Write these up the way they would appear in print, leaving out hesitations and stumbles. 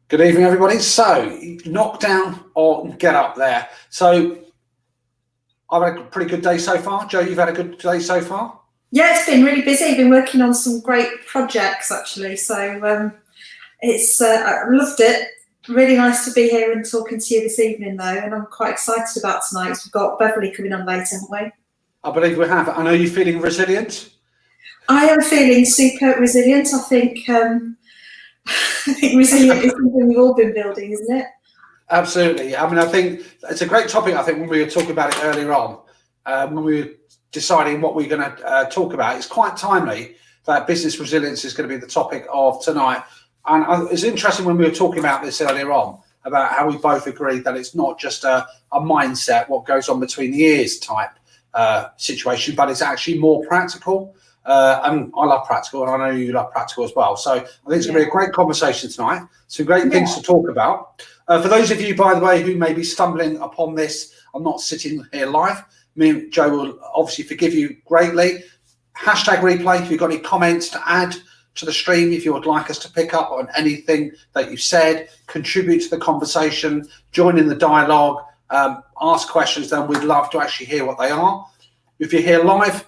Good evening, everybody. So, knock down or get up there. So, I've had a pretty good day so far. Joe, you've had a good day so far? Yeah, it's been really busy. Been working on some great projects, actually. So, I loved it. Really nice to be here and talking to you this evening, though. And I'm quite excited about tonight. We've got Beverley coming on later, haven't we? I believe we have. I know you're feeling resilient. I am feeling super resilient. I think resilient is something we've all been building, isn't it? Absolutely. I mean, I think it's a great topic. I think when we were talking about it earlier on, when we were deciding what we're going to talk about, it's quite timely that business resilience is going to be the topic of tonight. And it's interesting when we were talking about this earlier on, about how we both agreed that it's not just a mindset, what goes on between the ears type situation, but it's actually more practical. And I love practical, and I know you love practical as well. So I think it's going to be a great conversation tonight. Some great things to talk about. For those of you, by the way, who may be stumbling upon this, I'm not sitting here live. Me and Joe will obviously forgive you greatly. Hashtag replay if you've got any comments to add to the stream, if you would like us to pick up on anything that you've said, contribute to the conversation, join in the dialogue, ask questions, then we'd love to actually hear what they are. If you're here live,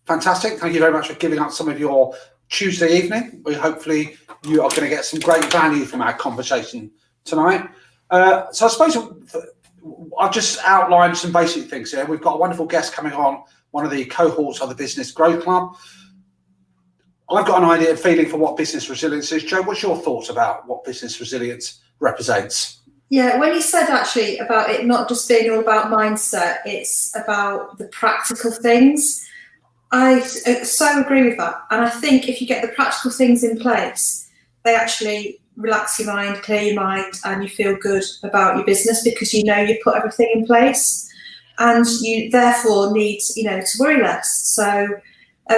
fantastic. Thank you very much for giving up some of your Tuesday evening. Hopefully you are going to get some great value from our conversation tonight. So I suppose I've just outlined some basic things here. We've got a wonderful guest coming on, one of the cohorts of the Business Growth Club. I've got an idea and feeling for what business resilience is. Joe, what's your thoughts about what business resilience represents? Yeah, when you said actually about it not just being all about mindset, it's about the practical things. I so agree with that. And I think if you get the practical things in place, they actually relax your mind, clear your mind, and you feel good about your business because you know you've put everything in place and you therefore need, to worry less. So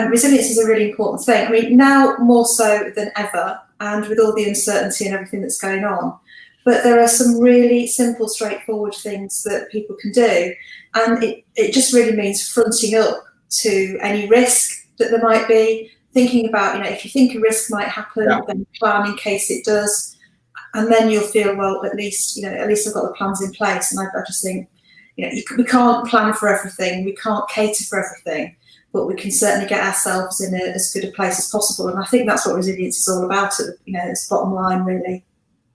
resilience is a really important thing. I mean, now more so than ever, and with all the uncertainty and everything that's going on. But there are some really simple, straightforward things that people can do. And it just really means fronting up to any risk that there might be, thinking about, if you think a risk might happen, then plan in case it does. And then you'll feel, well, at least I've got the plans in place. And I just think, we can't plan for everything. We can't cater for everything. But we can certainly get ourselves in as good a place as possible. And I think that's what resilience is all about. It's bottom line, really.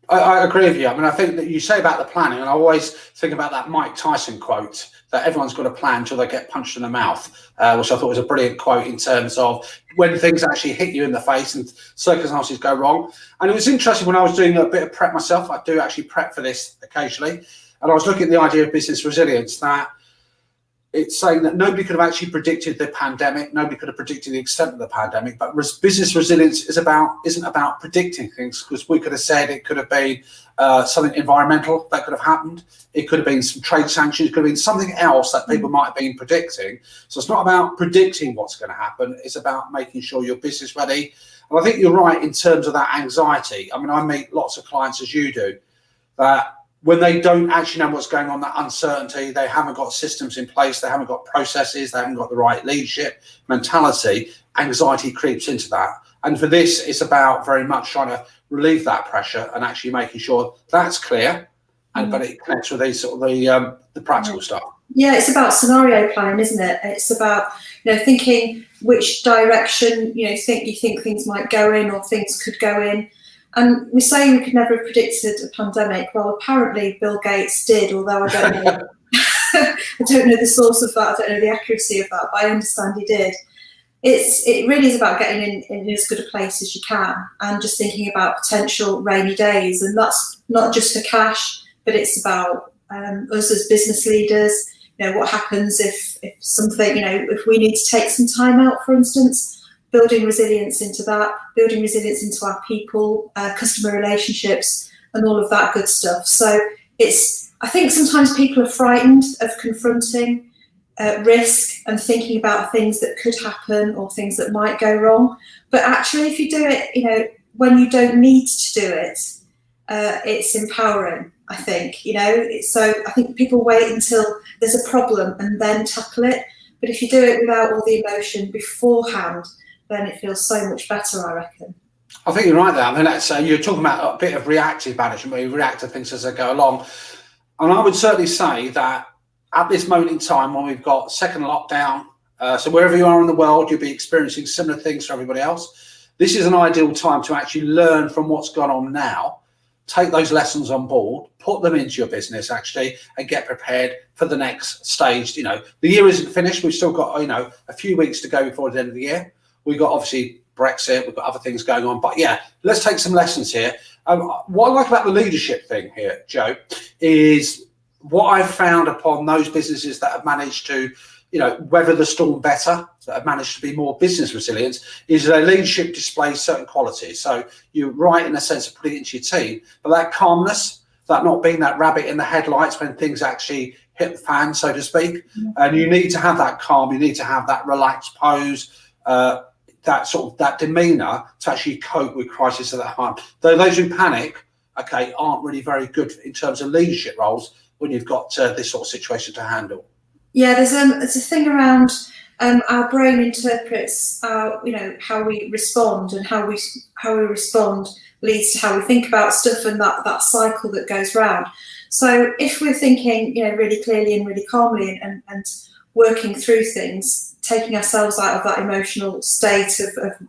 I agree with you. I mean, I think that you say about the planning, and I always think about that Mike Tyson quote, that everyone's got a plan until they get punched in the mouth, which I thought was a brilliant quote in terms of when things actually hit you in the face and circumstances go wrong. And it was interesting when I was doing a bit of prep myself. I do actually prep for this occasionally. And I was looking at the idea of business resilience, that it's saying that nobody could have actually predicted the pandemic. Nobody could have predicted the extent of the pandemic. But business resilience isn't about predicting things, because we could have said it could have been something environmental that could have happened. It could have been some trade sanctions. It could have been something else that people might have been predicting. So it's not about predicting what's going to happen. It's about making sure you're business ready. And I think you're right in terms of that anxiety. I mean, I meet lots of clients, as you do, that when they don't actually know what's going on, that uncertainty, they haven't got systems in place, they haven't got processes, they haven't got the right leadership mentality, anxiety creeps into that. And for this, it's about very much trying to relieve that pressure and actually making sure that's clear, but it connects with these sort of the practical stuff. Yeah, it's about scenario planning, isn't it? It's about thinking which direction you think things might go in or things could go in. And we say we could never have predicted a pandemic. Well, apparently Bill Gates did, although I don't know. I don't know the source of that. I don't know the accuracy of that, but I understand he did. It really is about getting in as good a place as you can and just thinking about potential rainy days. And that's not just for cash, but it's about us as business leaders. What happens if something, if we need to take some time out, for instance. Building resilience into that, building resilience into our people, customer relationships, and all of that good stuff. So I think sometimes people are frightened of confronting risk and thinking about things that could happen or things that might go wrong. But actually, if you do it, when you don't need to do it, it's empowering, I think. So I think people wait until there's a problem and then tackle it. But if you do it without all the emotion beforehand, then it feels so much better, I reckon. I think you're right there. I mean, that's you're talking about a bit of reactive management, where you react to things as they go along. And I would certainly say that at this moment in time, when we've got second lockdown, so wherever you are in the world, you'll be experiencing similar things to everybody else. This is an ideal time to actually learn from what's gone on now, take those lessons on board, put them into your business actually, and get prepared for the next stage. You know, the year isn't finished. We've still got, you know, a few weeks to go before the end of the year. We've got obviously Brexit, we've got other things going on, but yeah, let's take some lessons here. What I like about the leadership thing here, Joe, is what I've found upon those businesses that have managed to, you know, weather the storm better, that have managed to be more business resilient, is their leadership displays certain qualities. So you're right in a sense of putting it into your team, but that calmness, that not being that rabbit in the headlights when things actually hit the fan, so to speak. And you need to have that calm, you need to have that relaxed pose, that sort of that demeanour to actually cope with crisis at that time. Though those who panic, okay, aren't really very good in terms of leadership roles when you've got this sort of situation to handle. Yeah, there's a thing around our brain interprets you know, how we respond, and how we respond leads to how we think about stuff, and that cycle that goes round. So if we're thinking, you know, really clearly and really calmly and working through things, taking ourselves out of that emotional state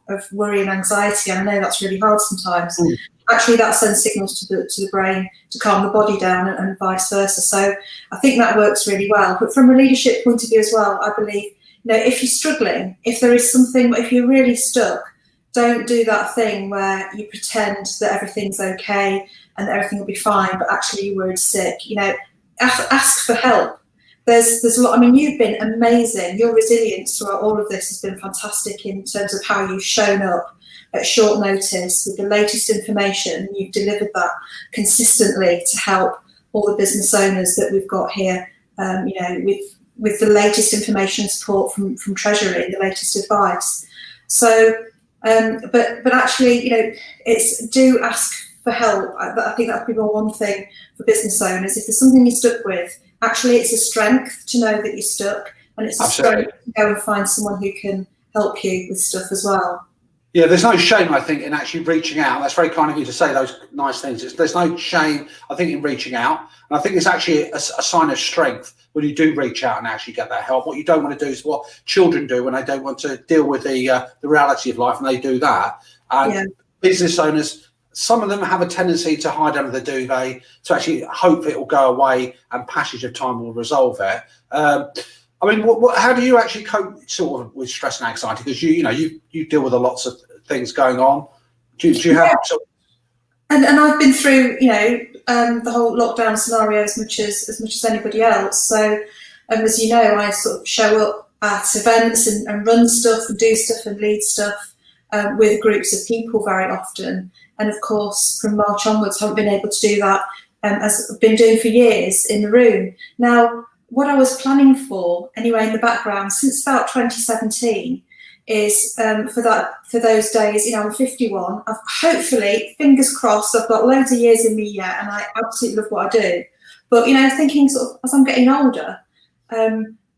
of worry and anxiety, I know that's really hard sometimes. Actually, that sends signals to the brain to calm the body down, and vice versa. So I think that works really well. But from a leadership point of view as well, I believe, you know, if you're struggling, if there is something, if you're really stuck, don't do that thing where you pretend that everything's okay and that everything will be fine, but actually you're worried sick. You know, ask for help. There's a lot. I mean, you've been amazing. Your resilience throughout all of this has been fantastic in terms of how you've shown up at short notice with the latest information. You've delivered that consistently to help all the business owners that we've got here, you know, with the latest information support from Treasury, the latest advice. So, but actually, you know, it's do ask for help. I think that would be one thing for business owners. If there's something you're stuck with, actually it's a strength to know that you're stuck, and it's a strength to go and find someone who can help you with stuff as well. Yeah, there's no shame, I think, in actually reaching out. That's very kind of you to say those nice things. There's no shame, I think, in reaching out. And I think it's actually a sign of strength when you do reach out and actually get that help. What you don't want to do is what children do when they don't want to deal with the reality of life, and they do that. And business owners, some of them have a tendency to hide under the duvet, to actually hope it will go away and passage of time will resolve it. I mean, how do you actually cope sort of with stress and anxiety? Because you deal with lots of things going on. Do you have? And I've been through, you know, the whole lockdown scenario as much as anybody else. So, as you know, I sort of show up at events and run stuff and do stuff and lead stuff with groups of people very often. And of course, from March onwards, I haven't been able to do that as I've been doing for years in the room. Now, what I was planning for, anyway, in the background since about 2017, is for those days. You know, I'm 51. I've hopefully, fingers crossed, I've got loads of years in me yet, and I absolutely love what I do. But you know, thinking sort of as I'm getting older,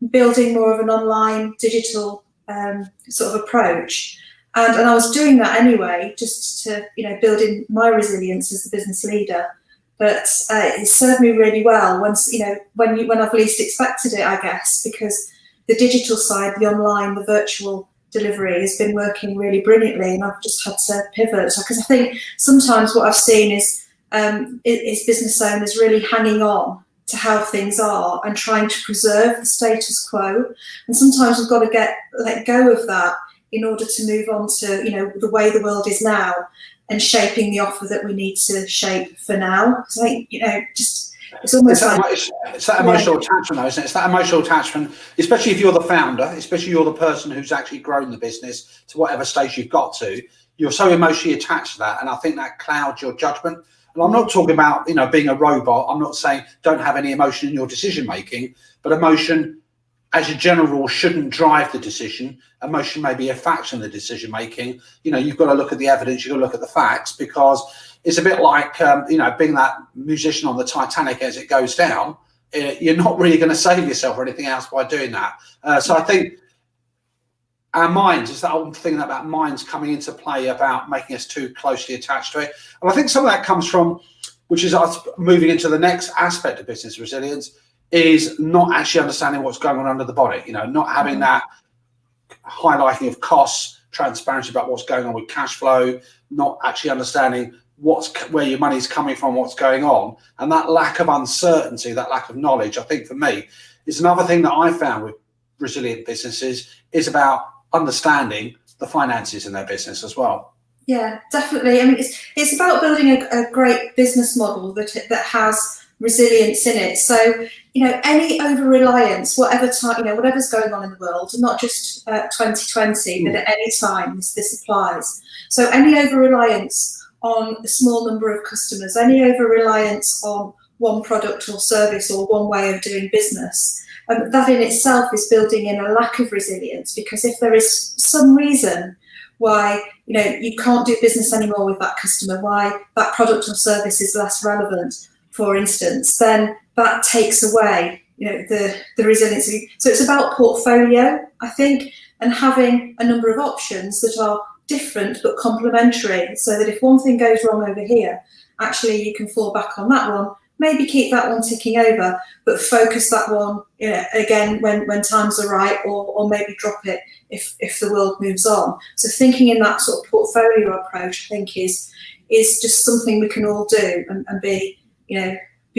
building more of an online, digital sort of approach, and I was doing that anyway, just to, you know, building my resilience as the business leader. But it served me really well once, you know, when I've least expected it, I guess, because the digital side, the online, the virtual delivery has been working really brilliantly, and I've just had to pivot. Because I think sometimes what I've seen is business owners really hanging on to how things are and trying to preserve the status quo. And sometimes we've got to let go of that in order to move on to, you know, the way the world is now, and shaping the offer that we need to shape for now. So I think, you know, just it's almost it's that emotional attachment, though, isn't it? It's that emotional attachment, especially if you're the founder, especially you're the person who's actually grown the business to whatever stage you've got to. You're so emotionally attached to that, and I think that clouds your judgment. And I'm not talking about, you know, being a robot. I'm not saying don't have any emotion in your decision making, but emotion, as a general rule, shouldn't drive the decision. Emotion may be a factor in the decision making. You know, you've got to look at the evidence, you've got to look at the facts, because it's a bit like, you know, being that musician on the Titanic as it goes down. You're not really going to save yourself or anything else by doing that. So I think our minds, it's that old thing about minds coming into play about making us too closely attached to it. And I think some of that comes from, which is us moving into the next aspect of business resilience, is not actually understanding what's going on under the bonnet, not having that highlighting of costs, transparency about what's going on with cash flow, not actually understanding where your money's coming from, what's going on. And that lack of uncertainty, that lack of knowledge, I think for me, is another thing that I found with resilient businesses is about understanding the finances in their business as well. Yeah, definitely. I mean, it's about building a great business model that has resilience in it. So, any over-reliance, whatever time, whatever's going on in the world, not just 2020, but at any time this applies. So any over-reliance on a small number of customers, any over-reliance on one product or service or one way of doing business, that in itself is building in a lack of resilience, because if there is some reason why you can't do business anymore with that customer, why that product or service is less relevant, for instance, then that takes away the resiliency. So it's about portfolio, I think, and having a number of options that are different but complementary, so that if one thing goes wrong over here, actually you can fall back on that one, maybe keep that one ticking over, but focus that one again when times are right, or maybe drop it if the world moves on. So thinking in that sort of portfolio approach, I think is just something we can all do and be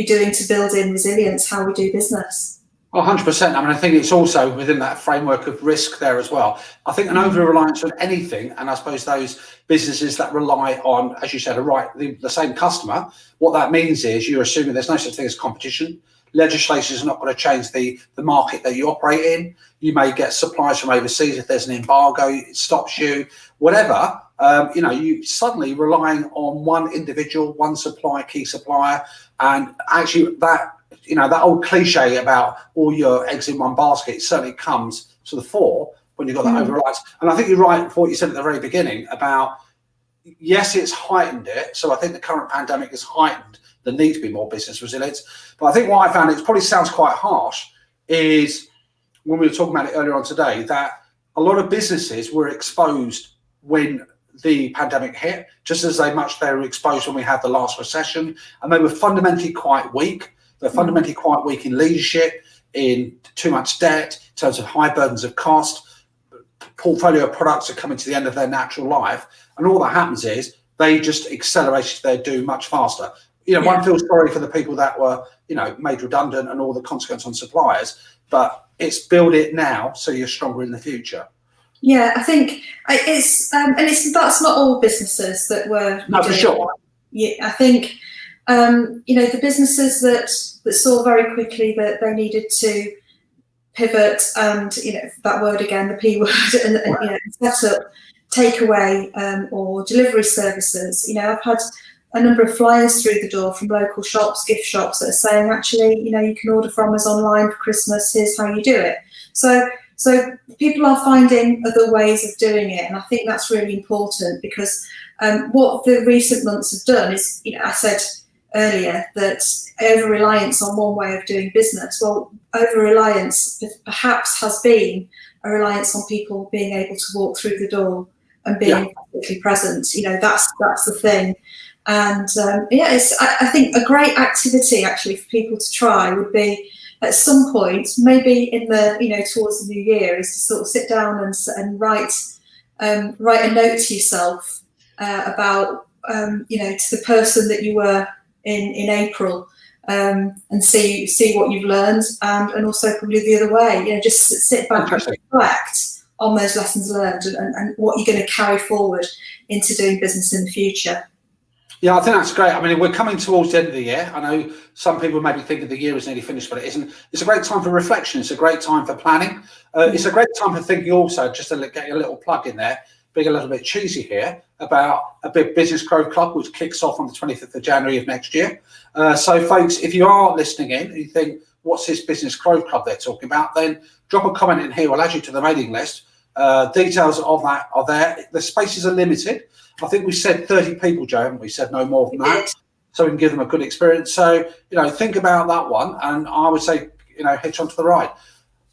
doing to build in resilience how we do business. 100%. I mean, I think it's also within that framework of risk there as well. I think an over-reliance on anything, and I suppose those businesses that rely on, as you said, the same customer, what that means is you're assuming there's no such thing as competition. Legislation is not going to change the market that you operate in. You may get supplies from overseas if there's an embargo, it stops you, whatever. You suddenly relying on one individual, one supplier, key supplier, and actually that old cliche about all your eggs in one basket certainly comes to the fore when you've got that over-reliance. And I think you're right for what you said at the very beginning about, yes, it's heightened it. So I think the current pandemic has heightened the need to be more business resilient. But I think what I found, it probably sounds quite harsh, is when we were talking about it earlier on today, that a lot of businesses were exposed when the pandemic hit, just as they were exposed when we had the last recession, and they were fundamentally quite weak. They're fundamentally quite weak in leadership, in too much debt, in terms of high burdens of cost. Portfolio of products are coming to the end of their natural life, and all that happens is they just accelerated their doom much faster. One feels sorry for the people that were, made redundant and all the consequence on suppliers, but it's build it now so you're stronger in the future. Yeah, I think that's not all businesses that were. No, for sure. Yeah, I think. The businesses that saw very quickly that they needed to pivot and, that word again, the P word, and set up takeaway or delivery services. I've had a number of flyers through the door from local shops, gift shops, that are saying, actually, you can order from us online for Christmas, here's how you do it. So people are finding other ways of doing it, and I think that's really important, because what the recent months have done is, I said earlier that over-reliance on one way of doing business. Well, over-reliance perhaps has been a reliance on people being able to walk through the door and being physically present. That's the thing. And I think a great activity actually for people to try would be, at some point, maybe in the towards the new year, is to sort of sit down and write a note to yourself about to the person that you were in April, and see what you've learned, and also probably the other way, just sit back and reflect on those lessons learned and what you're going to carry forward into doing business in the future. Yeah, I think that's great. I mean, we're coming towards the end of the year. I know some people maybe think the year is nearly finished, but it isn't. It's a great time for reflection. It's a great time for planning. It's a great time for thinking also, just to get a little plug in there, being a little bit cheesy here, about a big Business Growth Club, which kicks off on the 25th of January of next year. So folks, if you are listening in and you think, what's this Business Growth Club they're talking about, then drop a comment in here. We'll add you to the mailing list. Details of that are there. The spaces are limited. I think we said 30 people, Joe, haven't we? Said no more than that. So we can give them a good experience. So, think about that one. And I would say, hitch onto the ride.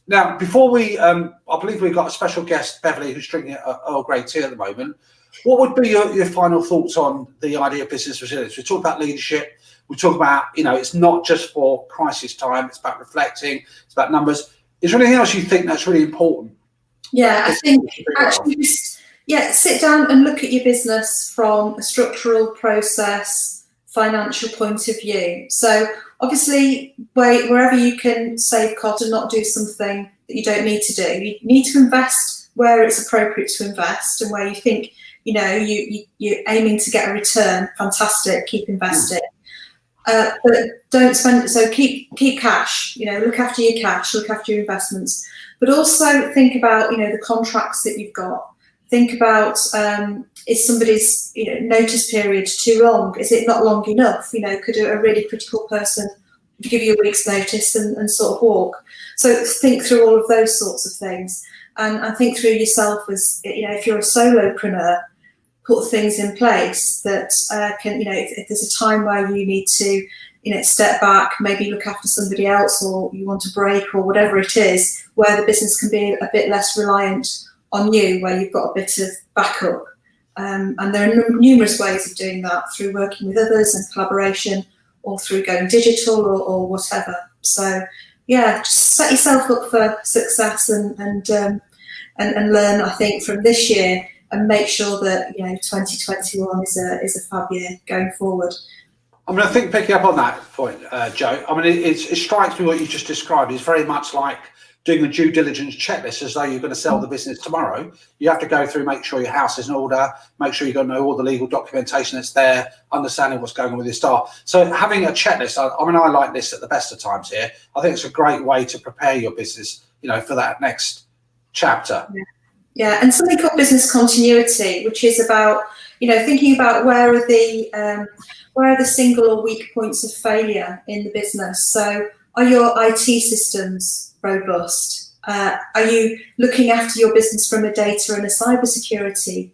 Now, before we, I believe we've got a special guest, Beverley, who's drinking Earl Grey tea at the moment. What would be your final thoughts on the idea of business resilience? We talk about leadership. We talk about, it's not just for crisis time. It's about reflecting. It's about numbers. Is there anything else you think that's really important? Yeah, I think actually just sit down and look at your business from a structural, process, financial point of view. So obviously, wherever you can save costs and not do something that you don't need to do, you need to invest where it's appropriate to invest, and where you think you're aiming to get a return. Fantastic, keep investing. But don't spend. So keep cash. Look after your cash. Look after your investments. But also think about the contracts that you've got. Think about is somebody's notice period too long? Is it not long enough? Could a really critical person give you a week's notice and sort of walk? So think through all of those sorts of things, and think through yourself as if you're a solopreneur, put things in place that can if there's a time where you need to step back, maybe look after somebody else, or you want a break, or whatever it is, where the business can be a bit less reliant on you, where you've got a bit of backup. And there are numerous ways of doing that, through working with others and collaboration, or through going digital, or whatever. So just set yourself up for success and learn, I think, from this year, and make sure that 2021 is a fab year going forward. I think picking up on that point, Jo, it strikes me what you just described is very much like doing a due diligence checklist, as though you're going to sell the business tomorrow. You have to go through, make sure your house is in order, make sure you're going to know all the legal documentation that's there, understanding what's going on with your staff. So having a checklist, I like this at the best of times here. I think it's a great way to prepare your business, for that next chapter. Yeah, and something called business continuity, which is about thinking about where are the single or weak points of failure in the business. So are your IT systems robust? Are you looking after your business from a data and a cybersecurity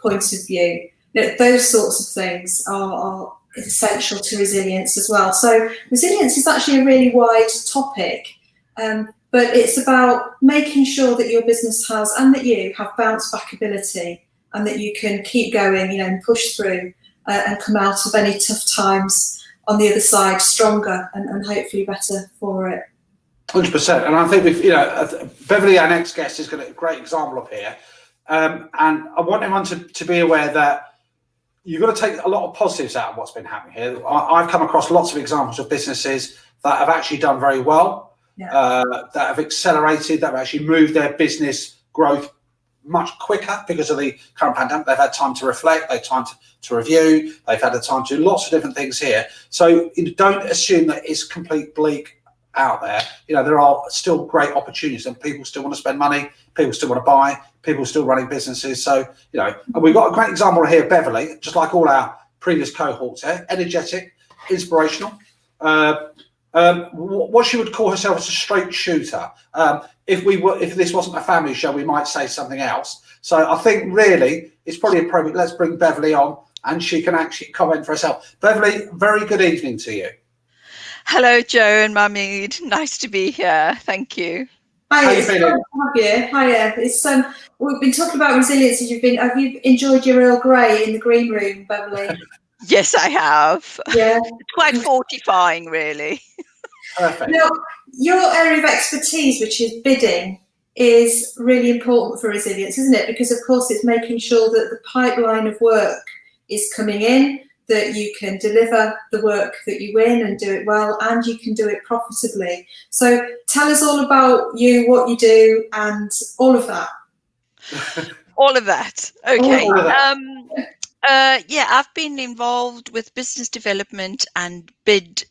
point of view? Those sorts of things are essential to resilience as well. So resilience is actually a really wide topic. But it's about making sure that your business has, and that you have, bounce back ability, and that you can keep going, and push through and come out of any tough times on the other side stronger and hopefully better for it. 100%. And I think Beverley, our next guest, is a great example of here. And I want everyone to be aware that you've got to take a lot of positives out of what's been happening here. I've come across lots of examples of businesses that have actually done very well. That have accelerated, that have actually moved their business growth much quicker because of the current pandemic. They've had time to reflect, they've had time to review, they've had the time to do lots of different things here. So don't assume that it's complete bleak out there. There are still great opportunities, and people still want to spend money, people still want to buy, people still running businesses. So, and we've got a great example here, Beverley, just like all our previous cohorts here, energetic, inspirational. What she would call herself as a straight shooter. If this wasn't a family show, we might say something else. So I think really it's probably appropriate. Let's bring Beverley on, and she can actually comment for herself. Beverley, very good evening to you. Hello, Jo and Mahmood. Nice to be here. Thank you. Hi, it's great to have you. Hiya. It's we've been talking about resilience. Have you enjoyed your Earl Grey in the green room, Beverley? Yes, I have. Yeah. It's quite fortifying, really. Perfect. Now, your area of expertise, which is bidding, is really important for resilience, isn't it? Because, of course, it's making sure that the pipeline of work is coming in, that you can deliver the work that you win and do it well, and you can do it profitably. So tell us all about you, what you do, and all of that. All of that. Okay. All of that. I've been involved with business development and bid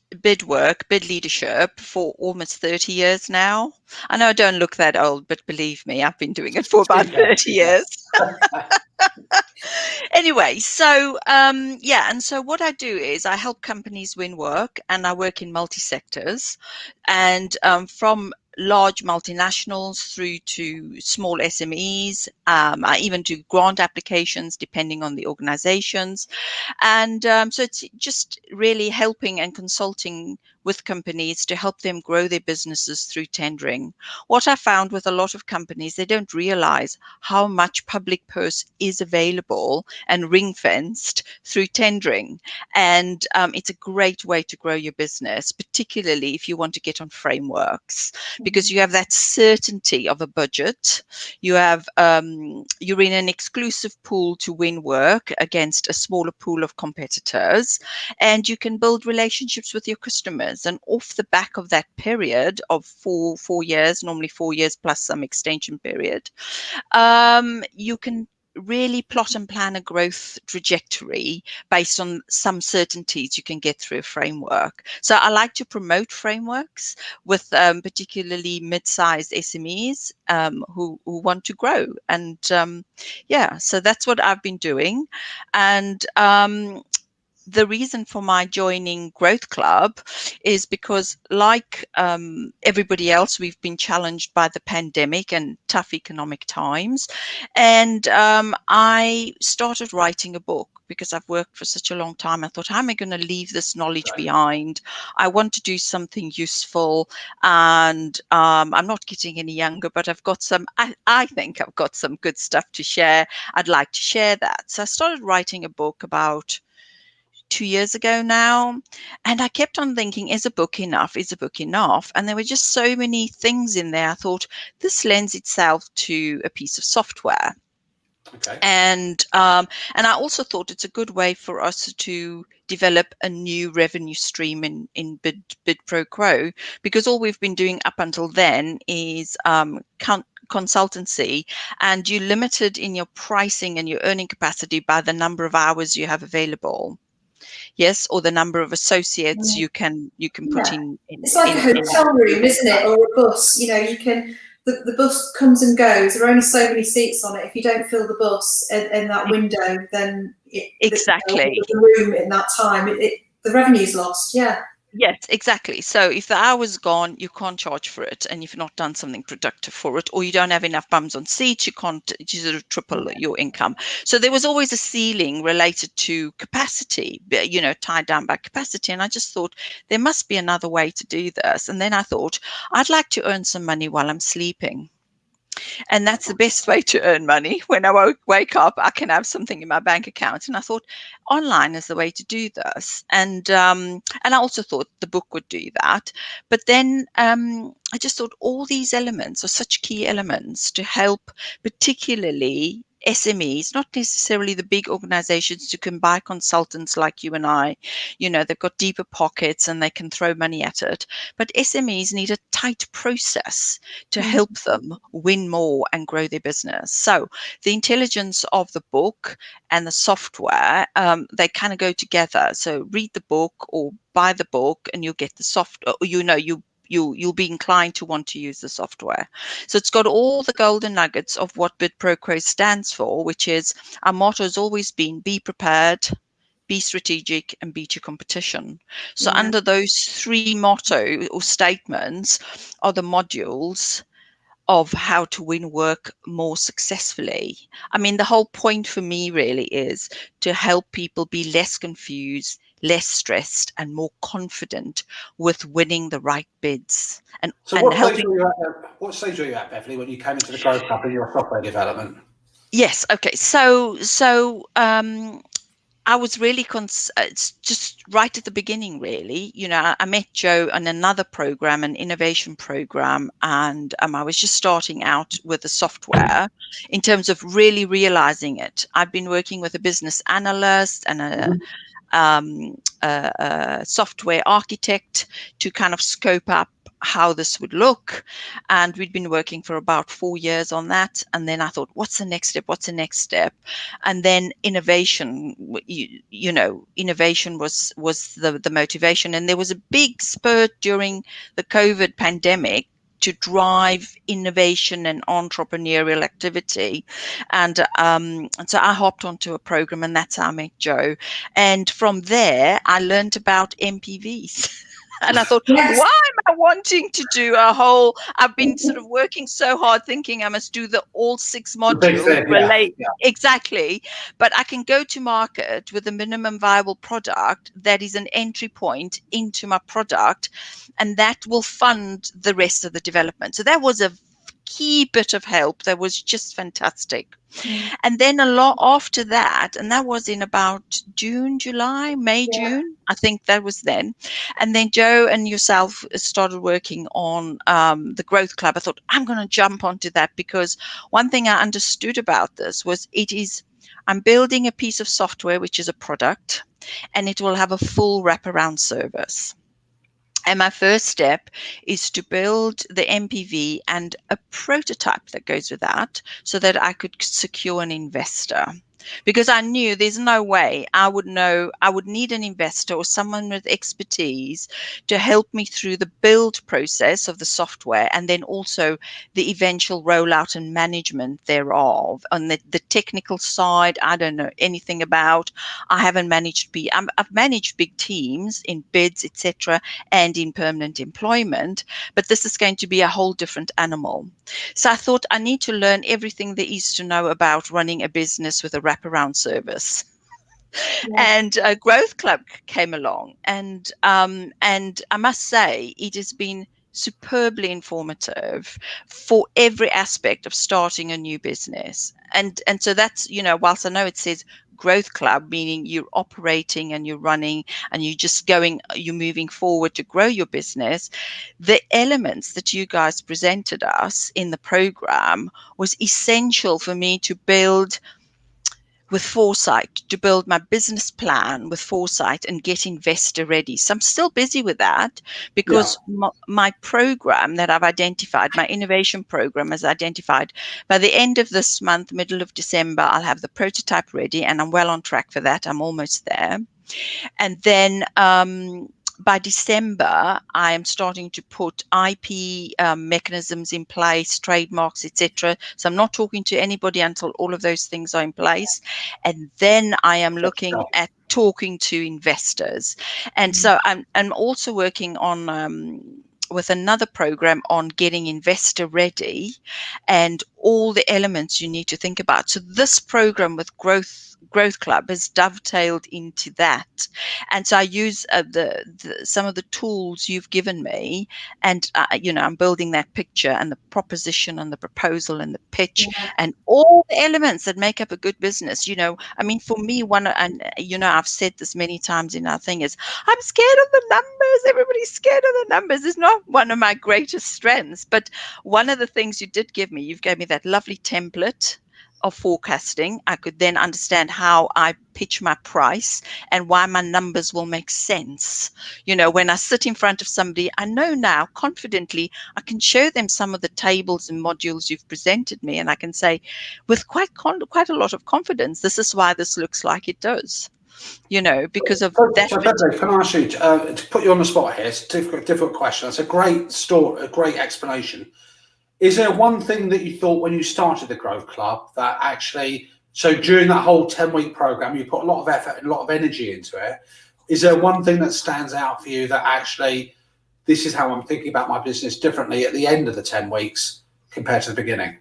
leadership for almost 30 years now. I know I don't look that old, but believe me, I've been doing it for about 30 years. Anyway, so and so what I do is I help companies win work, and I work in multi-sectors, and from large multinationals through to small SMEs, even to grant applications depending on the organizations. And so it's just really helping and consulting with companies to help them grow their businesses through tendering. What I found with a lot of companies, they don't realize how much public purse is available and ring-fenced through tendering. And it's a great way to grow your business, particularly if you want to get on frameworks, because you have that certainty of a budget. You have you're in an exclusive pool to win work against a smaller pool of competitors, and you can build relationships with your customers. And off the back of that period of four years, normally 4 years plus some extension period, you can really plot and plan a growth trajectory based on some certainties you can get through a framework. So I like to promote frameworks with particularly mid-sized SMEs who want to grow. And yeah, so that's what I've been doing. And the reason for my joining Growth Club is because, like everybody else, we've been challenged by the pandemic and tough economic times. And I started writing a book because I've worked for such a long time. I thought, how am I going to leave this knowledge behind? I want to do something useful. And I'm not getting any younger, but I've got some, I think I've got some good stuff to share. I'd like to share that. So I started writing a book about 2 years ago now, and I kept on thinking, is a book enough? Is a book enough? And there were just so many things in there. I thought this lends itself to a piece of software. Okay. And I also thought it's a good way for us to develop a new revenue stream in bid pro quo, because all we've been doing up until then is consultancy, and you're limited in your pricing and your earning capacity by the number of hours you have available. Yes, or the number of associates you can put in. It's like a hotel room, isn't it, or a bus? You know, you can. The bus comes and goes. There are only so many seats on it. If you don't fill the bus in that window, then exactly the room in that time, the revenue's lost. Yeah. Yes, exactly. So if the hour's gone, you can't charge for it, and you've not done something productive for it, or you don't have enough bums on seats, you can't sort of triple your income. So there was always a ceiling related to capacity, you know, tied down by capacity. And I just thought there must be another way to do this. And then I thought I'd like to earn some money while I'm sleeping. And that's the best way to earn money. When I wake up, I can have something in my bank account. And I thought online is the way to do this. And I also thought the book would do that. But then I just thought all these elements are such key elements to help, particularly SMEs, not necessarily the big organizations who can buy consultants like you and I. You know, they've got deeper pockets and they can throw money at it. But SMEs need a tight process to help them win more and grow their business. So the intelligence of the book and the software, they kind of go together. So read the book or buy the book and you'll get the software, you'll be inclined to want to use the software. So it's got all the golden nuggets of what Bid Pro Quo stands for, which is our motto has always been be prepared, be strategic, and beat your competition. So under those three motto or statements are the modules of how to win work more successfully. I mean, the whole point for me really is to help people be less confused, less stressed, and more confident with winning the right bids. And what stage were you at, Beverley, when you came into the Growth Club in your software development? Yes. Okay. So I was really it's just right at the beginning, really. You know, I met Joe on another program, an innovation program, and I was just starting out with the software in terms of really realizing it. I've been working with a business analyst and a software architect to kind of scope up how this would look, and we'd been working for about 4 years on that. And then I thought, what's the next step? And then innovation, innovation was the motivation. And there was a big spurt during the COVID pandemic to drive innovation and entrepreneurial activity. And so I hopped onto a program, and that's how I met Joe. And from there, I learned about MPVs. And I thought, Yes. why am I wanting to do a whole? I've been sort of working so hard thinking I must do all 6 The big modules thing, yeah, relate. yeah. Exactly. But I can go to market with a minimum viable product that is an entry point into my product, and that will fund the rest of the development. So that was a key bit of help. That was just fantastic. And then a lot after that, and that was in about June, July, May, Yeah. June, I think that was then. And then Joe and yourself started working on the Growth Club. I thought, I'm going to jump onto that, because one thing I understood about this was I'm building a piece of software, which is a product, and it will have a full wraparound service. And my first step is to build the MPV and a prototype that goes with that, so that I could secure an investor. Because I knew there's no way I would need an investor or someone with expertise to help me through the build process of the software, and then also the eventual rollout and management thereof. On the technical side, I don't know anything about. I haven't managed I've managed big teams in bids, etc., and in permanent employment, but this is going to be a whole different animal. So I thought I need to learn everything there is to know about running a business with a wraparound service. Yeah. And a Growth Club came along, and I must say it has been superbly informative for every aspect of starting a new business. And so that's, whilst I know it says Growth Club, meaning you're operating and you're running and you're moving forward to grow your business, the elements that you guys presented us in the program was essential for me to build with foresight, to build my business plan with foresight and get investor ready. So I'm still busy with that, because my program that I've identified, my innovation program has identified, by the end of this month, middle of December, I'll have the prototype ready, and I'm well on track for that. I'm almost there. And then by December, I am starting to put IP mechanisms in place, trademarks, etc. So I'm not talking to anybody until all of those things are in place. And then I am looking at talking to investors. And so I'm also working on with another program on getting investor ready and all the elements you need to think about. So this program with Growth Club has dovetailed into that. And so I use some of the tools you've given me, and I'm building that picture and the proposition and the proposal and the pitch and all the elements that make up a good business. I mean, for me, I've said this many times in our thing, is I'm scared of the numbers. Everybody's scared of the numbers. It's not one of my greatest strengths, but one of the things you gave me that lovely template of forecasting. I could then understand how I pitch my price and why my numbers will make sense. When I sit in front of somebody, I know now confidently, I can show them some of the tables and modules you've presented me, and I can say with quite a lot of confidence, this is why this looks like it does. Because of that. So, Beverley, can I ask you to put you on the spot here? It's a difficult question. That's a great story, a great explanation. Is there one thing that you thought when you started the Growth Club that actually, so during that whole 10-week program, you put a lot of effort and a lot of energy into it? Is there one thing that stands out for you that actually, this is how I'm thinking about my business differently at the end of the 10 weeks compared to the beginning?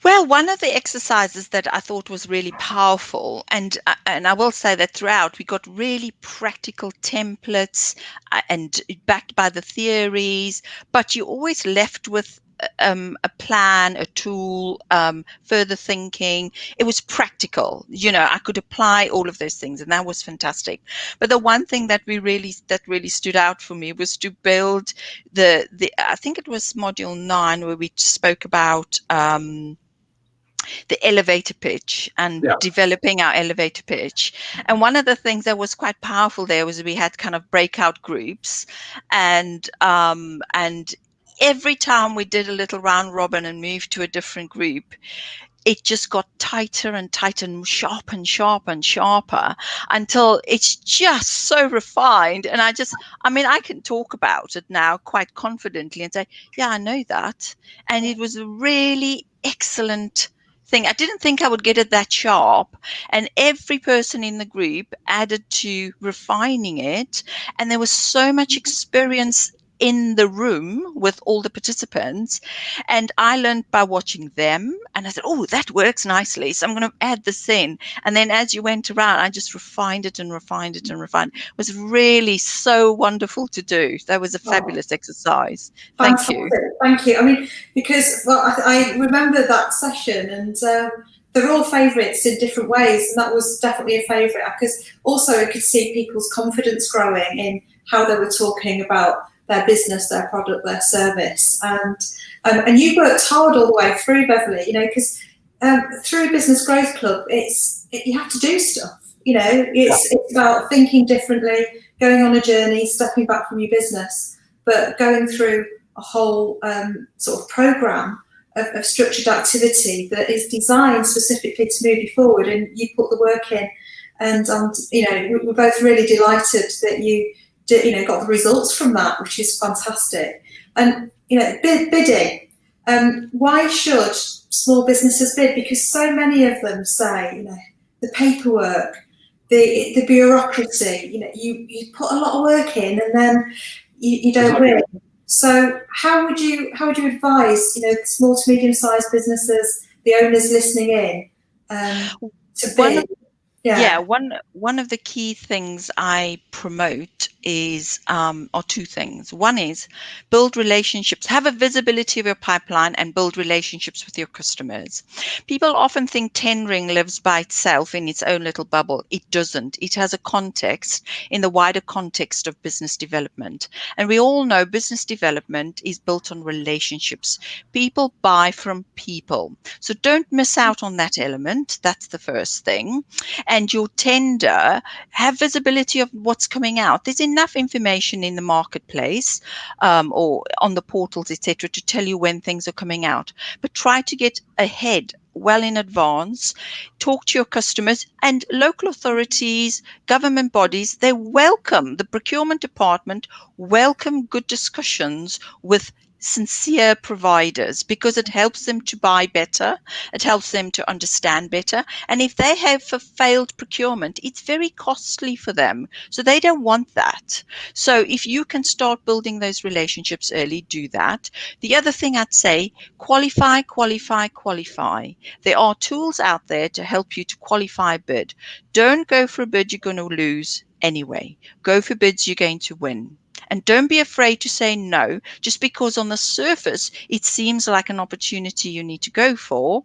Well, one of the exercises that I thought was really powerful, and I will say that throughout we got really practical templates and backed by the theories, but you always left with a plan, a tool, further thinking. It was practical. I could apply all of those things, and that was fantastic. But the one thing that really stood out for me was to build the I think it was module 9 where we spoke about the elevator pitch and developing our elevator pitch. And one of the things that was quite powerful there was we had kind of breakout groups, and every time we did a little round robin and moved to a different group, it just got tighter and tighter and sharper and sharper and sharper until it's just so refined. And I can talk about it now quite confidently and say, yeah, I know that. And it was a really excellent thing. I didn't think I would get it that sharp. And every person in the group added to refining it. And there was so much experience in the room with all the participants. And I learned by watching them. And I said, oh, that works nicely. So I'm going to add this in. And then as you went around, I just refined it and refined it and refined it. It was really so wonderful to do. That was a fabulous exercise. Thank you. Thank you. I mean, because I remember that session, and they're all favourites in different ways, and that was definitely a favourite, because also I could see people's confidence growing in how they were talking about their business, their product, their service, and you worked hard all the way through, Beverley. You know, because through Business Growth Club, you have to do stuff. You know, it's about thinking differently, going on a journey, stepping back from your business, but going through a whole sort of program of structured activity that is designed specifically to move you forward, and you put the work in. And you know, we're both really delighted that you got the results from that, which is fantastic. And you know, bidding. Why should small businesses bid? Because so many of them say, you know, the paperwork, the bureaucracy. You know, you put a lot of work in, and then you don't win. So how would you advise, you know, small to medium sized businesses, the owners listening in, to bid? One of the key things I promote is are two things. One is build relationships, have a visibility of your pipeline, and build relationships with your customers. People often think tendering lives by itself in its own little bubble. It doesn't. It has a context in the wider context of business development. And we all know business development is built on relationships. People buy from people. So don't miss out on that element. That's the first thing. And your tender, have visibility of what's coming out. There's enough information in the marketplace or on the portals, etc., to tell you when things are coming out. But try to get ahead well in advance. Talk to your customers, and local authorities, government bodies, they welcome, the procurement department welcome good discussions with sincere providers, because it helps them to buy better, it helps them to understand better. And if they have a failed procurement, it's very costly for them, so they don't want that. So if you can start building those relationships early, do that. The other thing I'd say, qualify. There are tools out there to help you to qualify a bid. Don't go for a bid you're going to lose anyway. Go for bids you're going to win. And don't be afraid to say no, just because on the surface it seems like an opportunity you need to go for.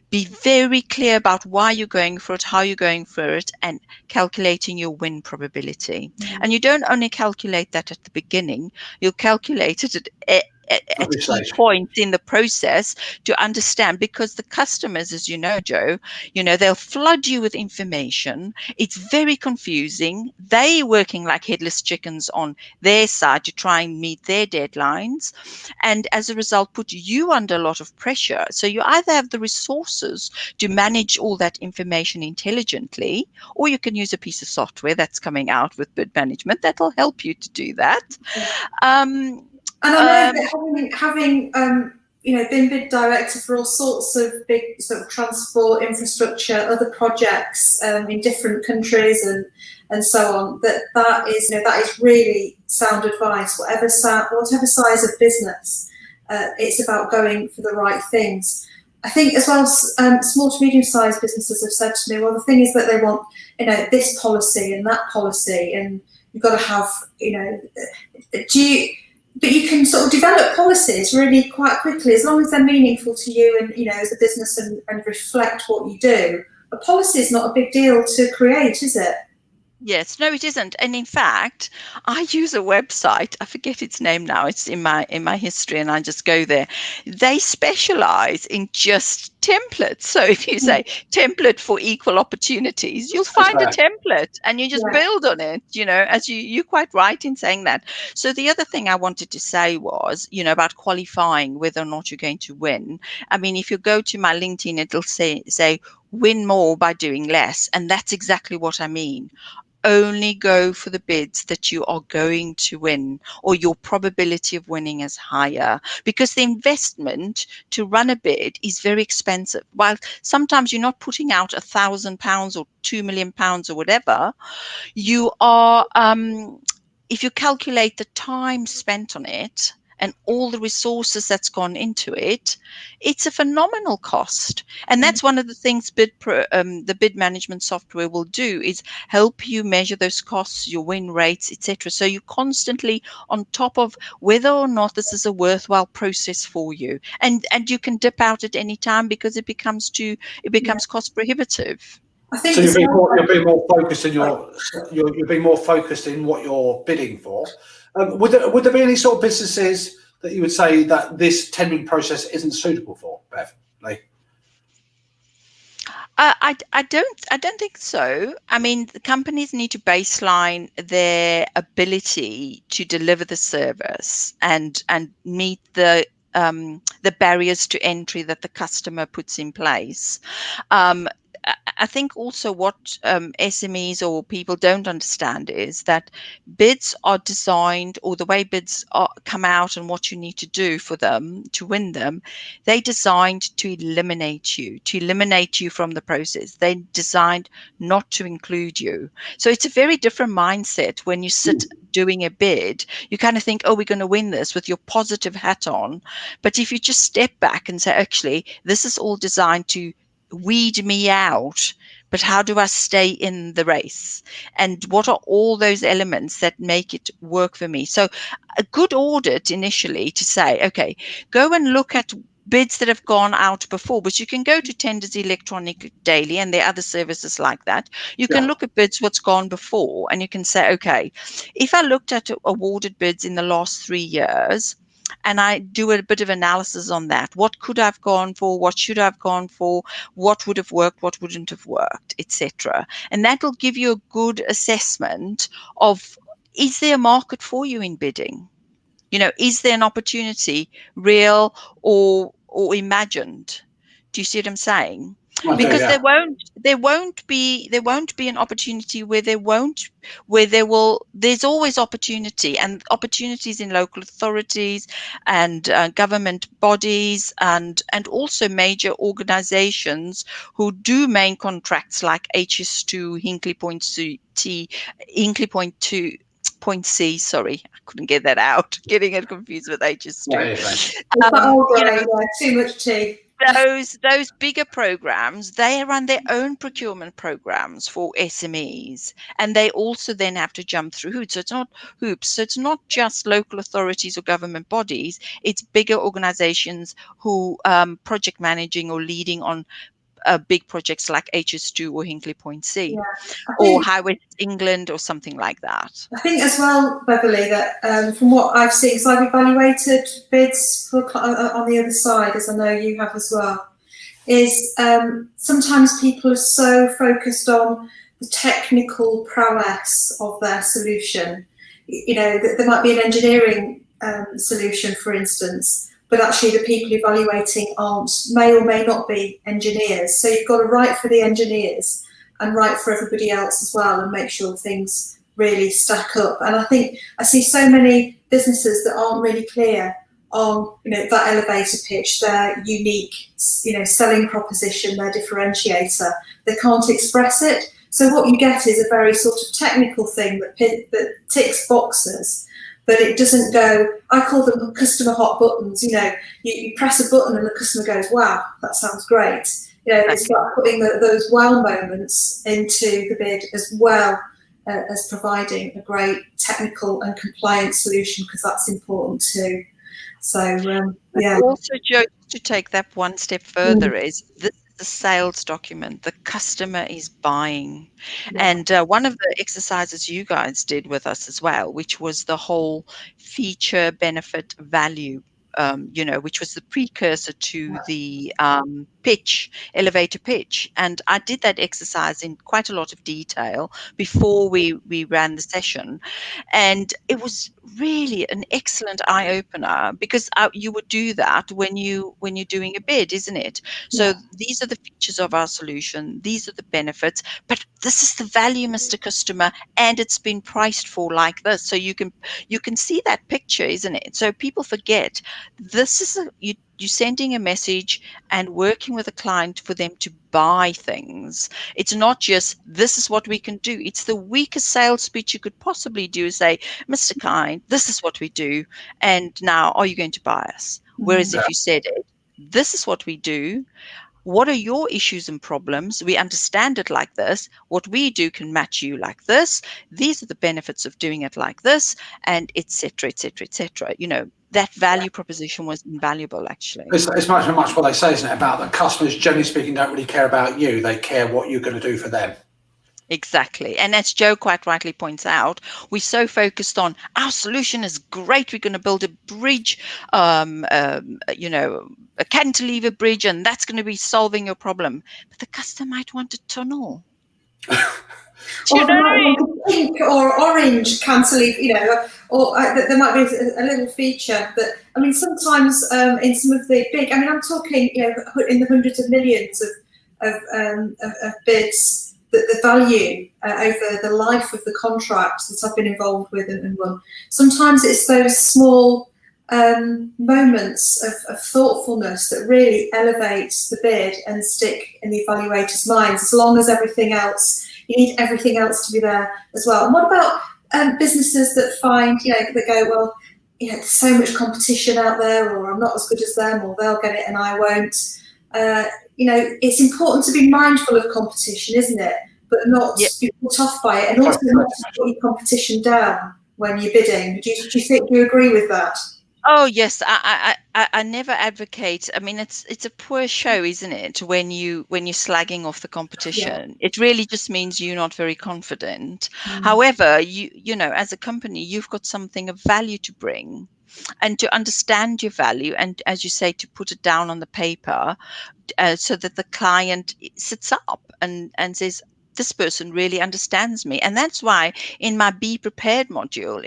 Be very clear about why you're going for it, how you're going for it, and calculating your win probability. And you don't only calculate that at the beginning, you'll calculate it at key points in the process to understand, because the customers, as you know, Joe, you know, they'll flood you with information. It's very confusing. They're working like headless chickens on their side to try and meet their deadlines, and as a result put you under a lot of pressure. So you either have the resources to manage all that information intelligently, or you can use a piece of software that's coming out with bid management that'll help you to do that. And I know that having you know, been bid director for all sorts of big sort of transport infrastructure, other projects in different countries and so on, that is, you know, that is really sound advice. Whatever size of business, it's about going for the right things. I think as well, small to medium sized businesses have said to me, well, the thing is that they want, you know, this policy and that policy, and you've got to have, you know, but you can sort of develop policies really quite quickly, as long as they're meaningful to you and, you know, as a business, and reflect what you do. A policy is not a big deal to create, is it? Yes, no, it isn't. And in fact, I use a website. I forget its name now. It's in my history, and I just go there. They specialize in just templates. So if you say template for equal opportunities, you'll find a template and you just build on it, you know, as you're quite right in saying that. So the other thing I wanted to say was, you know, about qualifying whether or not you're going to win. I mean, if you go to my LinkedIn, it'll say win more by doing less. And that's exactly what I mean. only go for the bids that you are going to win, or your probability of winning is higher, because the investment to run a bid is very expensive. While sometimes you're not putting out £1,000 or £2 million or whatever, you are, if you calculate the time spent on it and all the resources that's gone into it, it's a phenomenal cost. And that's one of the things the bid management software will do, is help you measure those costs, your win rates, etc. So you're constantly on top of whether or not this is a worthwhile process for you. And you can dip out at any time because it becomes cost prohibitive. I think So it's you're being more focused in you're being more focused in what you're bidding for. Would there be any sort of businesses that you would say that this tendering process isn't suitable for, Bev? I don't think so. I mean, the companies need to baseline their ability to deliver the service and meet the barriers to entry that the customer puts in place. I think also what SMEs or people don't understand is that bids are designed, or the way bids come out and what you need to do for them to win them, they're designed to eliminate you from the process. They're designed not to include you. So it's a very different mindset when you sit doing a bid. You kind of think, oh, we're going to win this with your positive hat on. But if you just step back and say, actually, this is all designed to weed me out, but how do I stay in the race? And what are all those elements that make it work for me? So a good audit initially to say, okay, go and look at bids that have gone out before, but you can go to Tenders Electronic Daily, and there are other services like that. You can look at bids what's gone before, and you can say, okay, if I looked at awarded bids in the last 3 years, and I do a bit of analysis on that, what could I have gone for? What should I have gone for? What would have worked? What wouldn't have worked, etc. And that will give you a good assessment of, is there a market for you in bidding? Is there an opportunity, real or imagined? Do you see what I'm saying? Because there won't be an opportunity where there's always opportunity, and opportunities in local authorities and government bodies and also major organizations who do main contracts like HS2, Hinkley Point C, sorry, I couldn't get that out, getting it confused with HS2. Too much tea. Those bigger programs, they run their own procurement programs for SMEs, and they also then have to jump through hoops. So it's not just local authorities or government bodies, it's bigger organizations who project managing or leading on big projects like HS2 or Hinkley Point C, or Highway England or something like that. I think as well, Beverley, that from what I've seen, because I've evaluated bids on the other side, as I know you have as well, is sometimes people are so focused on the technical prowess of their solution. There might be an engineering solution, for instance, but actually the people evaluating may or may not be engineers. So you've got to write for the engineers and write for everybody else as well, and make sure things really stack up. And I think I see so many businesses that aren't really clear on that elevator pitch, their unique selling proposition, their differentiator. They can't express it. So what you get is a very sort of technical thing that ticks boxes, but it doesn't go, I call them customer hot buttons. You press a button and the customer goes, wow, that sounds great. It's about putting those wow moments into the bid, as well as providing a great technical and compliance solution, because that's important too. So, Also, Joe, to take that one step further, is this the sales document the customer is buying. And one of the exercises you guys did with us as well, which was the whole feature benefit value, which was the precursor to the elevator pitch. And I did that exercise in quite a lot of detail before we ran the session. And it was really an excellent eye opener, because you would do that when you're doing a bid, isn't it? So these are the features of our solution. These are the benefits, but this is the value, Mr. Customer, and it's been priced for like this. So you can see that picture, isn't it? So people forget this is you're sending a message and working with a client for them to buy things. It's not just, this is what we can do. It's the weakest sales speech you could possibly do, is say, Mr. Kind, this is what we do, and now are you going to buy us? Whereas if you said it, this is what we do, what are your issues and problems? We understand it like this. What we do can match you like this. These are the benefits of doing it like this, and et cetera, et cetera, et cetera. That value proposition was invaluable, actually. It's much what they say, isn't it, about that customers, generally speaking, don't really care about you. They care what you're going to do for them. Exactly. And as Joe quite rightly points out, we're so focused on our solution is great. We're going to build a bridge, a cantilever bridge, and that's going to be solving your problem. But the customer might want a tunnel. Or they might want a pink or orange cantilever, or there might be a little feature that, I mean, sometimes in some of the big, I mean, I'm talking, in the hundreds of millions of bids, the value over the life of the contract that I've been involved with and won. Sometimes it's those small moments of thoughtfulness that really elevates the bid and stick in the evaluator's minds, as long as everything else, you need everything else to be there as well. And what about businesses that find, that go, well, there's so much competition out there, or I'm not as good as them, or they'll get it and I won't. It's important to be mindful of competition, isn't it? But not be put off by it, and also not to put your competition down when you're bidding. Do you agree with that? Oh yes, I never advocate. I mean, it's a poor show, isn't it? When you're slagging off the competition, it really just means you're not very confident. However, you know, as a company, you've got something of value to bring, and to understand your value, and as you say, to put it down on the paper, so that the client sits up and says, this person really understands me. And that's why in my Be Prepared module,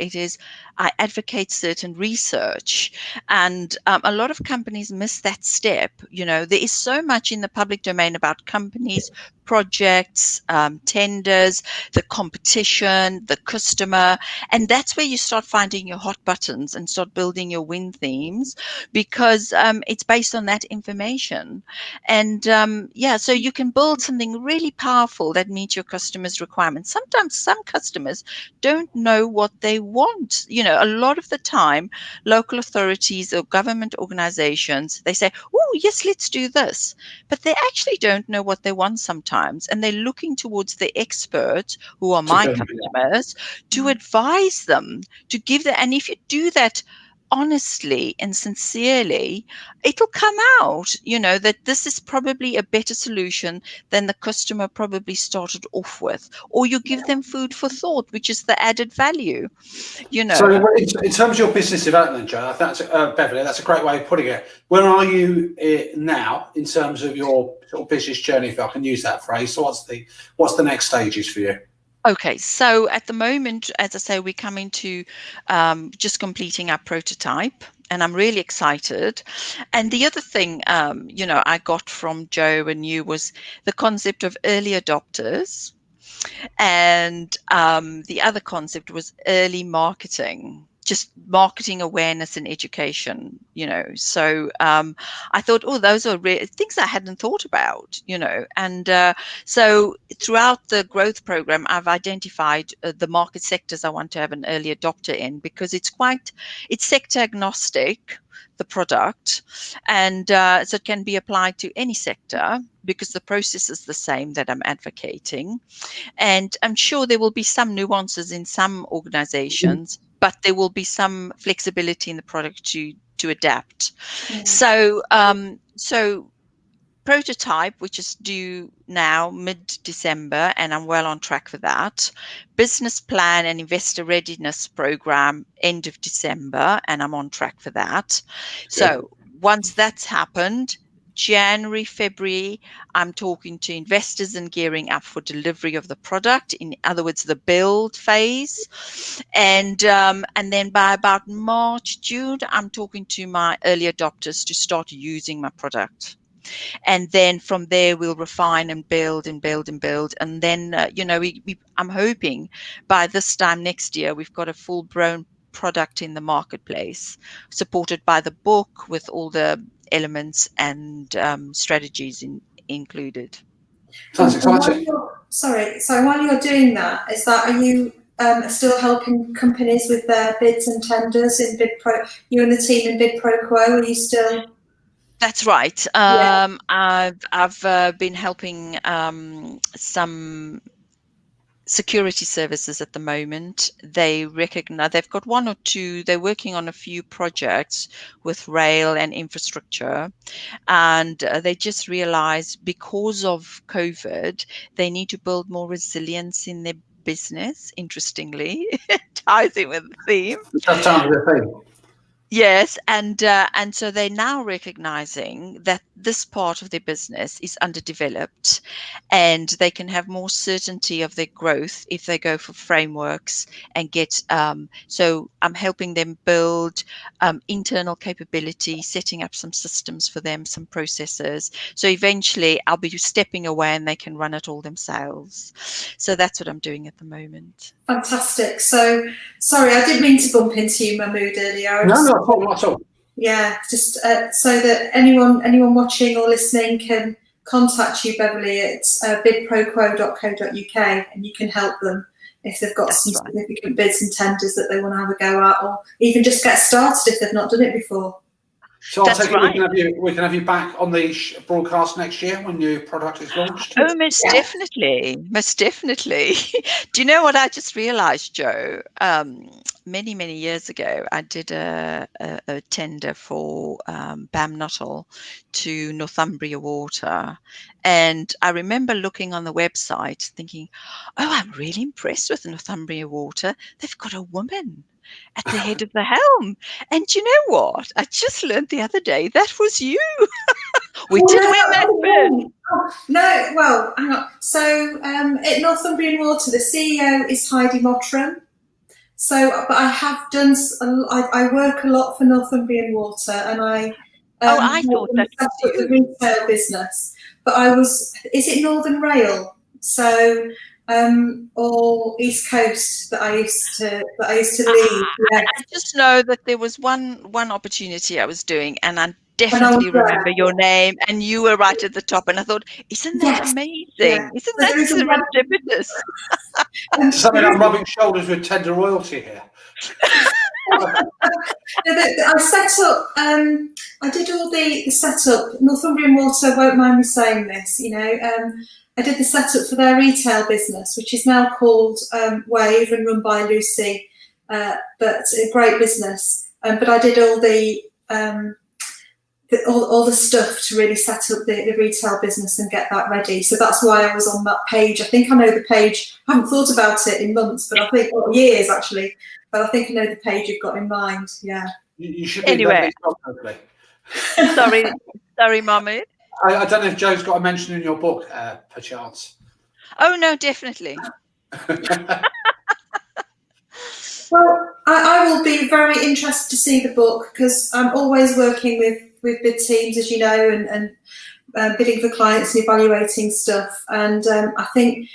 I advocate certain research. And a lot of companies miss that step. There is so much in the public domain about companies, projects, tenders, the competition, the customer. And that's where you start finding your hot buttons and start building your win themes, because it's based on that information. And so you can build something really powerful that meets your customers' requirements. Sometimes some customers don't know what they want. A lot of the time, local authorities or government organizations, they say, oh, yes, let's do this. But they actually don't know what they want sometimes. And they're looking towards the experts, who are my customers, to advise them, to give them. And if you do that honestly and sincerely, it'll come out, that this is probably a better solution than the customer probably started off with, or you give them food for thought, which is the added value, So in terms of your business development, Joe, that's Beverley, that's a great way of putting it. Where are you now in terms of your sort of business journey, if I can use that phrase? So what's the next stages for you? Okay, so at the moment, as I say, we're coming to just completing our prototype, and I'm really excited. And the other thing, I got from Joe and you was the concept of early adopters. And the other concept was early marketing, just marketing awareness and education, So I thought, those are things I hadn't thought about, And so throughout the growth program, I've identified the market sectors I want to have an early adopter in, because it's sector agnostic, the product, and so it can be applied to any sector, because the process is the same that I'm advocating. And I'm sure there will be some nuances in some organizations, but there will be some flexibility in the product to adapt. So prototype, which is due now mid-December, and I'm well on track for that. Business plan and investor readiness program end of December, and I'm on track for that. So once that's happened, January, February, I'm talking to investors and gearing up for delivery of the product. In other words, the build phase, and then by about March, June, I'm talking to my early adopters to start using my product. And then from there, we'll refine and build and build and build. And then, I'm hoping by this time next year, we've got a full-blown product in the marketplace, supported by the book with all the elements and strategies included. Sounds exciting. While you're doing that, are you still helping companies with their bids and tenders in Bid Pro? You and the team in Bid Pro Quo, are you still? That's right. I've been helping some security services at the moment. They recognize they've got one or two. They're working on a few projects with rail and infrastructure, and they just realized because of COVID, they need to build more resilience in their business. Interestingly, it ties in with the theme. That sounds like a thing. Yes, and so they're now recognizing that this part of their business is underdeveloped, and they can have more certainty of their growth if they go for frameworks and get. So I'm helping them build internal capability, setting up some systems for them, some processes. So eventually, I'll be stepping away, and they can run it all themselves. So that's what I'm doing at the moment. Fantastic. So, sorry, I didn't mean to bump into you, Mahmood, earlier. No, not at all. Yeah, just so that anyone watching or listening can contact you, Beverley, at bidproquo.co.uk, and you can help them if they've got some significant bids and tenders that they want to have a go at, or even just get started if they've not done it before. So I'll take it we can have you back on the broadcast next year when your product is launched. Oh, most definitely. Do you know what I just realized, Joe? Many, many years ago, I did a tender for Bam Nuttall to Northumbria Water. And I remember looking on the website thinking, oh, I'm really impressed with Northumbria Water. They've got a woman at the head of the helm. And you know what? I just learned the other day that was you. We did win that bid. No, well, hang on. So at Northumbrian Water, the CEO is Heidi Mottram. So, but I have done. I work a lot for Northumbrian Water, and I thought that was you. The retail business. But is it Northern Rail? So, or East Coast that I used to lead. Yes. I just know that there was one opportunity I was doing, and I definitely remember your name, and you were right at the top. And I thought, isn't that amazing? Yeah. Isn't that serendipitous? Something I'm rubbing shoulders with tender royalty here. I set up. I did all the setup. Northumbrian Water won't mind me saying this. I did the setup for their retail business, which is now called Wave and run by Lucy, but a great business. But I did all all the stuff to really set up the retail business and get that ready. So that's why I was on that page. I think I know the page. I haven't thought about it in months, but I think years actually. But I think I know the page you've got in mind. Yeah. You should be anyway. Sorry, Mahmood. I don't know if Joe's got a mention in your book, perchance. Oh no, definitely. Well, I will be very interested to see the book, because I'm always working with bid teams, as you know, and bidding for clients and evaluating stuff. And I think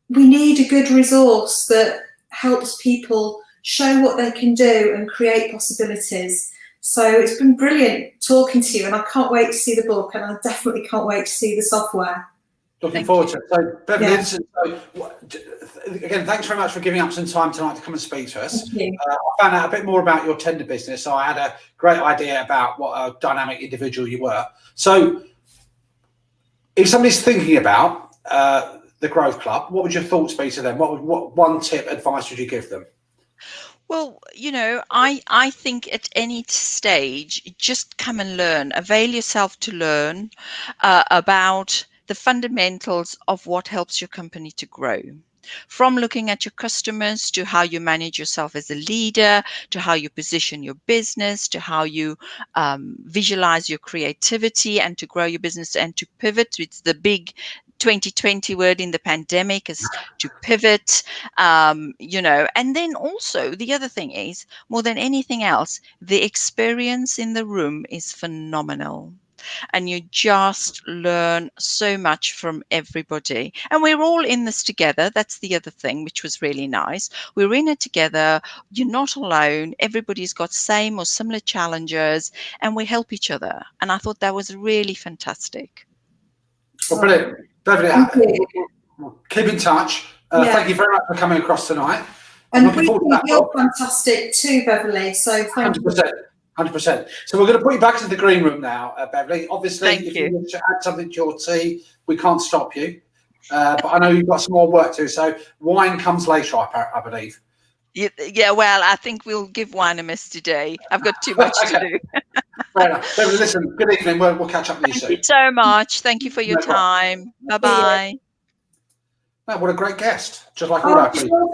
we need a good resource that helps people show what they can do and create possibilities. So it's been brilliant talking to you, and I can't wait to see the book, and I definitely can't wait to see the software. Looking forward to it. So, Beverley, again, thanks very much for giving up some time tonight to come and speak to us. Thank you. I found out a bit more about your tender business, so I had a great idea about what a dynamic individual you were. So, if somebody's thinking about the Growth Club, what would your thoughts be to them? What one tip, advice would you give them? Well, I think at any stage, just come and learn. Avail yourself to learn about the fundamentals of what helps your company to grow. from looking at your customers to how you manage yourself as a leader, to how you position your business, to how you visualize your creativity and to grow your business and to pivot. It's the big 2020 word in the pandemic is to pivot, and then also the other thing is, more than anything else, the experience in the room is phenomenal. And you just learn so much from everybody. And we're all in this together. That's the other thing, which was really nice. We're in it together. You're not alone. Everybody's got same or similar challenges, and we help each other. And I thought that was really fantastic. Well, brilliant. Beverley, keep in touch. Thank you very much for coming across tonight. And we think you're fantastic too, Beverley. So thank 100%. you. 100%. So we're going to put you back into the green room now, Beverley. Obviously, if you want to add something to your tea, we can't stop you. But I know you've got some more work to do. So wine comes later, I believe. Yeah, well, I think we'll give wine a miss today. I've got too much to do. Fair enough. Beverley, listen, good evening. We'll catch up with you soon. Thank you so much. Thank you for your time. Bye-bye. Oh, what a great guest. Just like all our people.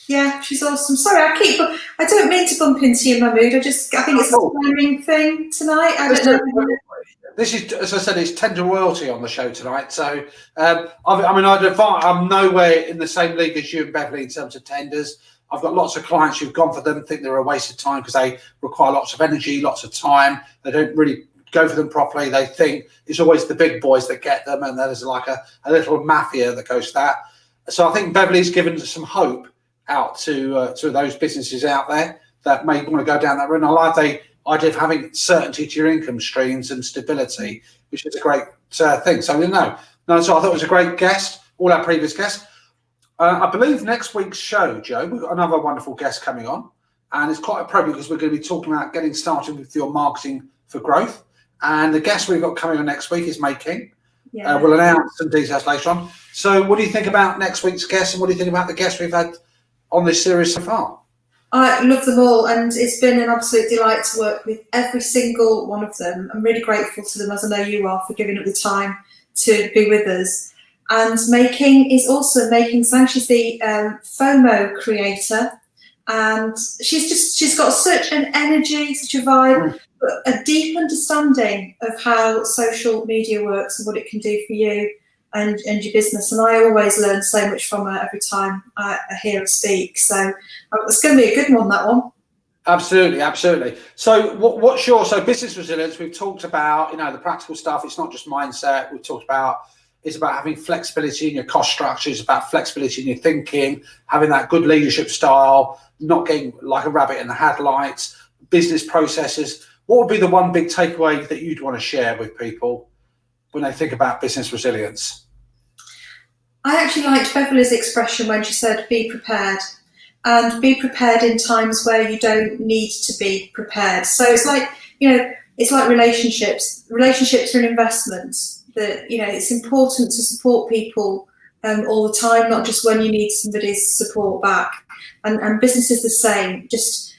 Yeah, she's awesome. Sorry, I don't mean to bump into you in my mood. I think it's a timing thing tonight. I don't know. This is, as I said, it's tender royalty on the show tonight. So, I'm nowhere in the same league as you and Beverley in terms of tenders. I've got lots of clients who've gone for them, think they're a waste of time because they require lots of energy, lots of time. They don't really go for them properly. They think it's always the big boys that get them, and there's like a little mafia that goes to that. So I think Beverley's given some hope out to those businesses out there that may want to go down that route. And I like the idea of having certainty to your income streams and stability, which is a great thing. So so I thought it was a great guest. All our previous guests. I believe next week's show, Joe, we've got another wonderful guest coming on, and it's quite appropriate because we're going to be talking about getting started with your marketing for growth. And the guest we've got coming on next week is May King. Yeah. We'll announce some details later on. So what do you think about next week's guest, and what do you think about the guests we've had on this series so far? I love them all, and it's been an absolute delight to work with every single one of them. I'm really grateful to them, as I know you are, for giving up the time to be with us. And May King is also making sound. She's the FOMO creator, and she's got such an energy, such a vibe, but a deep understanding of how social media works and what it can do for you and your business. And I always learn so much from her every time I hear her speak. So it's going to be a good one, that one. Absolutely. So what's your business resilience? We've talked about, the practical stuff. It's not just mindset. We've talked about it's about having flexibility in your cost structure. It's about flexibility in your thinking, having that good leadership style, not getting like a rabbit in the headlights, business processes. What would be the one big takeaway that you'd want to share with people when they think about business resilience? I actually liked Beverley's expression when she said, be prepared. And be prepared in times where you don't need to be prepared. So it's like, it's like relationships. Relationships are an investment. That, it's important to support people all the time, not just when you need somebody's support back. And business is the same. Just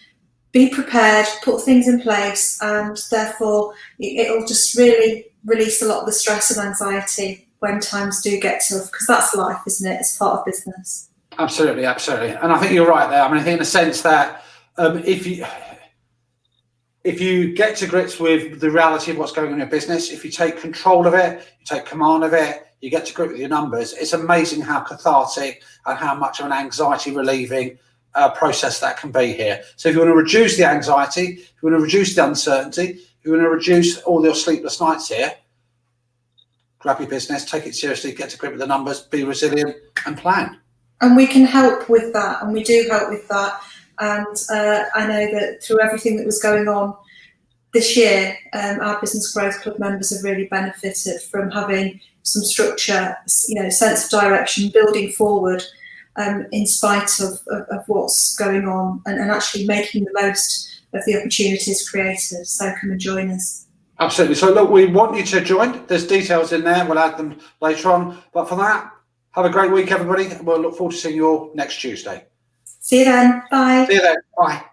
be prepared, put things in place, and therefore it'll just really release a lot of the stress and anxiety when times do get tough, because that's life, isn't it? It's part of business. Absolutely. And I think you're right there. I mean, I think in the sense that if you get to grips with the reality of what's going on in your business, if you take control of it, you take command of it, you get to grip with your numbers, it's amazing how cathartic and how much of an anxiety relieving process that can be here. So if you want to reduce the anxiety, if you want to reduce the uncertainty, if you want to reduce all your sleepless nights here, grab your business, take it seriously, get to grip with the numbers, be resilient and plan. And we can help with that, and we do help with that. And I know that through everything that was going on this year, our Business Growth Club members have really benefited from having some structure, sense of direction, building forward in spite of what's going on, and actually making the most of the opportunities created. So come and join us. Absolutely. So look, we want you to join. There's details in there. We'll add them later on. But for that, have a great week, everybody. We'll look forward to seeing you all next Tuesday. See you then. Bye. See you then. Bye.